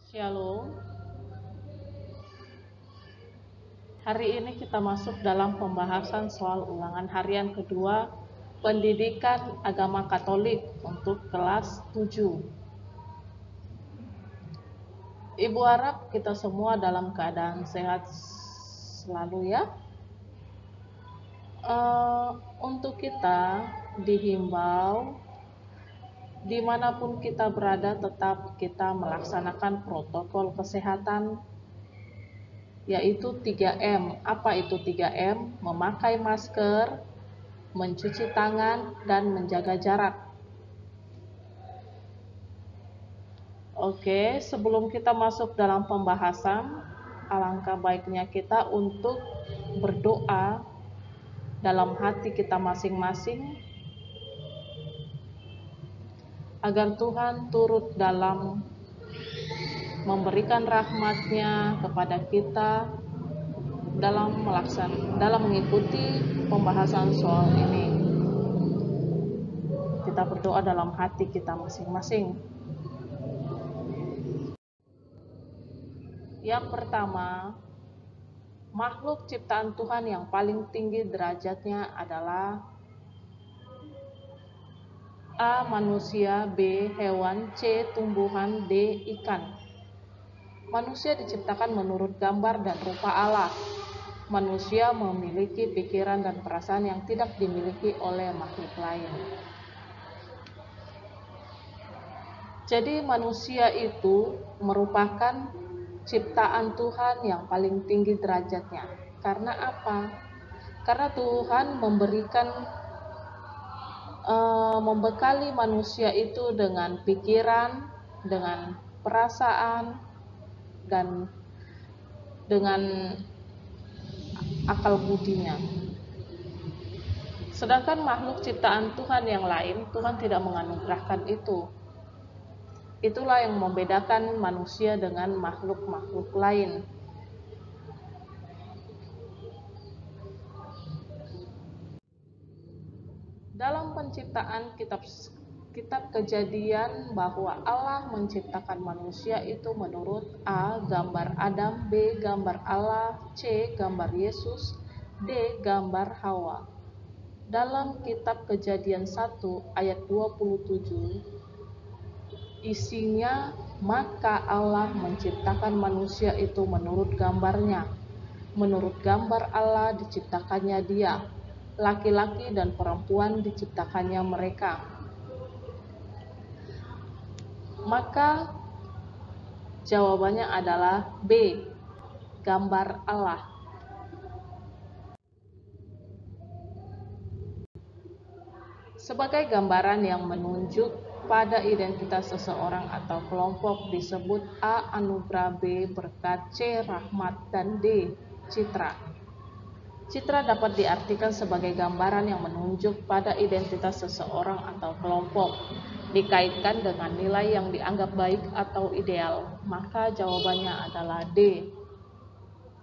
Shalom. Hari ini kita masuk dalam pembahasan soal ulangan harian kedua Pendidikan Agama Katolik untuk kelas 7. Ibu harap kita semua dalam keadaan sehat selalu ya. Untuk kita dihimbau dimanapun kita berada tetap kita melaksanakan protokol kesehatan, yaitu 3M. Apa itu 3M? Memakai masker, mencuci tangan, dan menjaga jarak. Oke, sebelum kita masuk dalam pembahasan, alangkah baiknya kita untuk berdoa dalam hati kita masing-masing agar Tuhan turut dalam memberikan rahmat-Nya kepada kita dalam mengikuti pembahasan soal ini. Kita berdoa dalam hati kita masing-masing. Yang pertama, makhluk ciptaan Tuhan yang paling tinggi derajatnya adalah A. Manusia, B. Hewan, C. Tumbuhan, D. Ikan. Manusia diciptakan menurut gambar dan rupa Allah. Manusia memiliki pikiran dan perasaan yang tidak dimiliki oleh makhluk lain. Jadi manusia itu merupakan ciptaan Tuhan yang paling tinggi derajatnya. Karena apa? Karena Tuhan membekali manusia itu dengan pikiran, dengan perasaan, dan dengan akal budinya. Sedangkan makhluk ciptaan Tuhan yang lain, Tuhan tidak menganugerahkan itu. Itulah yang membedakan manusia dengan makhluk-makhluk lain. Dalam penciptaan kitab Kejadian bahwa Allah menciptakan manusia itu menurut A. Gambar Adam, B. Gambar Allah, C. Gambar Yesus, D. Gambar Hawa. Dalam kitab Kejadian 1 ayat 27 isinya, maka Allah menciptakan manusia itu menurut gambarnya. Menurut gambar Allah diciptakannya dia. Laki-laki dan perempuan diciptakannya mereka. Maka jawabannya adalah B. Gambar Allah. Sebagai gambaran yang menunjuk pada identitas seseorang atau kelompok disebut A. Anugerah, B. Berkat, C. Rahmat, dan D. Citra. Citra dapat diartikan sebagai gambaran yang menunjuk pada identitas seseorang atau kelompok, dikaitkan dengan nilai yang dianggap baik atau ideal. Maka jawabannya adalah D.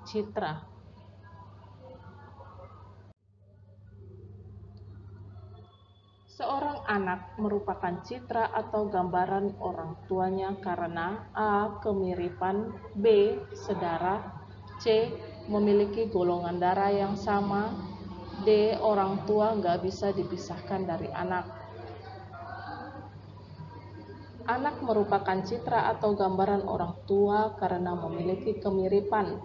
Citra. Seorang anak merupakan citra atau gambaran orang tuanya karena A. Kemiripan, B. Sedarah, C. Memiliki golongan darah yang sama, D. Orang tua nggak bisa dipisahkan dari anak. Anak merupakan citra atau gambaran orang tua karena memiliki kemiripan,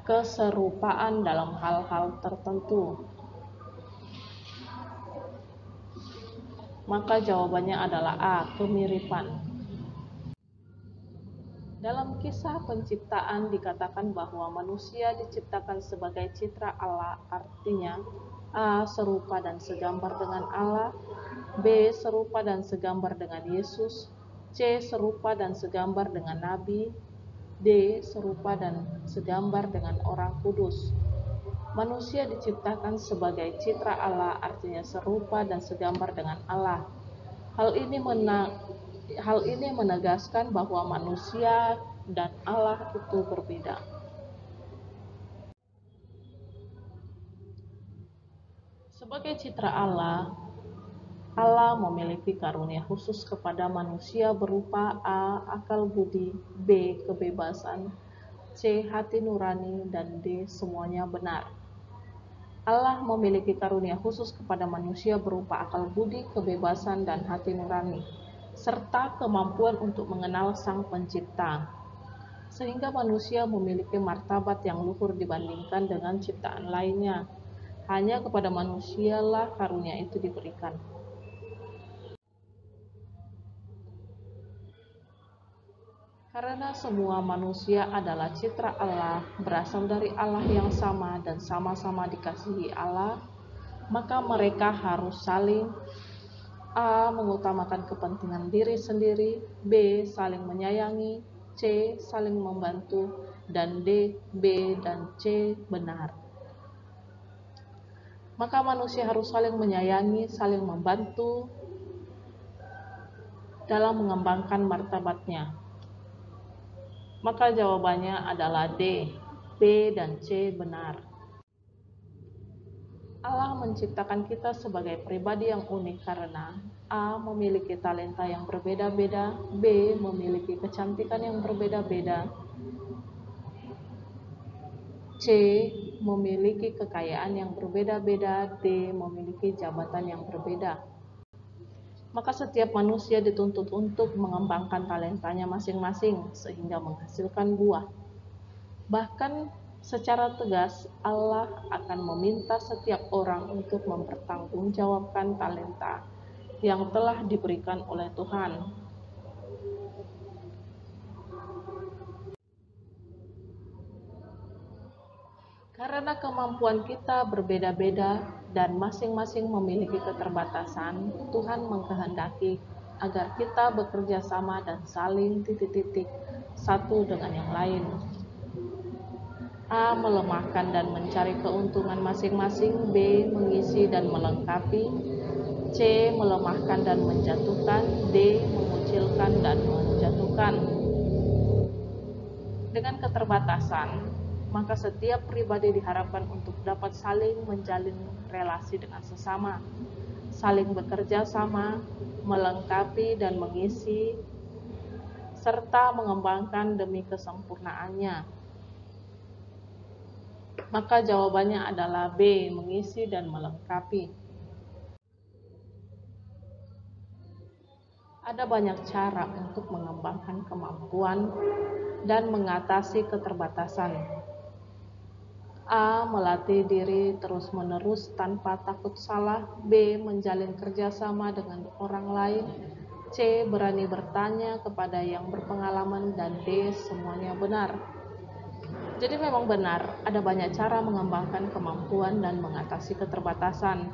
keserupaan dalam hal-hal tertentu. Maka jawabannya adalah A. Kemiripan. Dalam kisah penciptaan dikatakan bahwa manusia diciptakan sebagai citra Allah, artinya A. Serupa dan segambar dengan Allah, B. Serupa dan segambar dengan Yesus, C. Serupa dan segambar dengan Nabi, D. Serupa dan segambar dengan Orang Kudus. Manusia diciptakan sebagai citra Allah, artinya serupa dan segambar dengan Allah. Hal ini menegaskan bahwa manusia dan Allah itu berbeda. Sebagai citra Allah, Allah memiliki karunia khusus kepada manusia berupa A. Akal budi, B. Kebebasan, C. Hati nurani, dan D. Semuanya benar. Allah memiliki karunia khusus kepada manusia berupa akal budi, kebebasan, dan hati nurani, serta kemampuan untuk mengenal Sang Pencipta, sehingga manusia memiliki martabat yang luhur dibandingkan dengan ciptaan lainnya. Hanya kepada manusialah karunia itu diberikan. Karena semua manusia adalah citra Allah, berasal dari Allah yang sama dan sama-sama dikasihi Allah, maka mereka harus saling A. Mengutamakan kepentingan diri sendiri, B. Saling menyayangi, C. Saling membantu, dan D. B dan C benar. Maka manusia harus saling menyayangi, saling membantu dalam mengembangkan martabatnya. Maka jawabannya adalah D. B dan C benar. Allah menciptakan kita sebagai pribadi yang unik karena A. Memiliki talenta yang berbeda-beda, B. Memiliki kecantikan yang berbeda-beda, C. Memiliki kekayaan yang berbeda-beda, D. Memiliki jabatan yang berbeda. Maka setiap manusia dituntut untuk mengembangkan talentanya masing-masing sehingga menghasilkan buah. Bahkan secara tegas Allah akan meminta setiap orang untuk mempertanggungjawabkan talenta yang telah diberikan oleh Tuhan. Karena kemampuan kita berbeda-beda dan masing-masing memiliki keterbatasan, Tuhan mengkehendaki agar kita bekerja sama dan saling titik-titik satu dengan yang lain. A. Melemahkan dan mencari keuntungan masing-masing, B. Mengisi dan melengkapi, C. Melemahkan dan menjatuhkan, D. Mengucilkan dan menjatuhkan. Dengan keterbatasan, maka setiap pribadi diharapkan untuk dapat saling menjalin relasi dengan sesama, saling bekerja sama, melengkapi dan mengisi, serta mengembangkan demi kesempurnaannya. Maka jawabannya adalah B. Mengisi dan melengkapi. Ada banyak cara untuk mengembangkan kemampuan dan mengatasi keterbatasan. A. Melatih diri terus-menerus tanpa takut salah, B. Menjalin kerjasama dengan orang lain, C. Berani bertanya kepada yang berpengalaman, dan D. Semuanya benar. Jadi memang benar, ada banyak cara mengembangkan kemampuan dan mengatasi keterbatasan.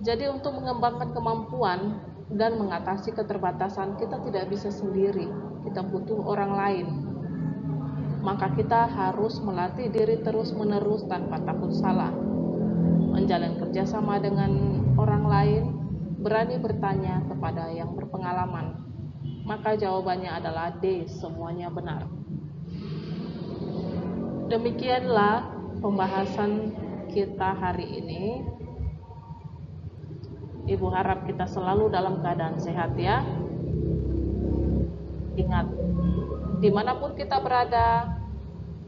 Jadi untuk mengembangkan kemampuan dan mengatasi keterbatasan, kita tidak bisa sendiri, kita butuh orang lain. Maka kita harus melatih diri terus-menerus tanpa takut salah, menjalin kerjasama dengan orang lain, berani bertanya kepada yang berpengalaman. Maka jawabannya adalah D. Semuanya benar. Demikianlah pembahasan kita hari ini. Ibu harap kita selalu dalam keadaan sehat ya. Ingat, dimanapun kita berada,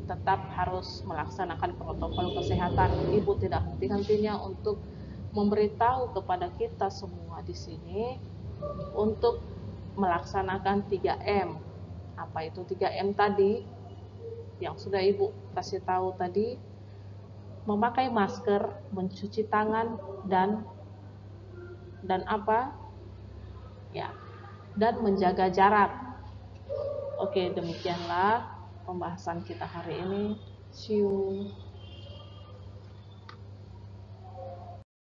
tetap harus melaksanakan protokol kesehatan. Ibu tidak henti-hentinya untuk memberitahu kepada kita semua di sini untuk melaksanakan 3M. Apa itu 3M tadi? Yang sudah Ibu kasih tahu tadi, memakai masker, mencuci tangan, dan apa? Ya, dan menjaga jarak. Oke, demikianlah pembahasan kita hari ini. See you.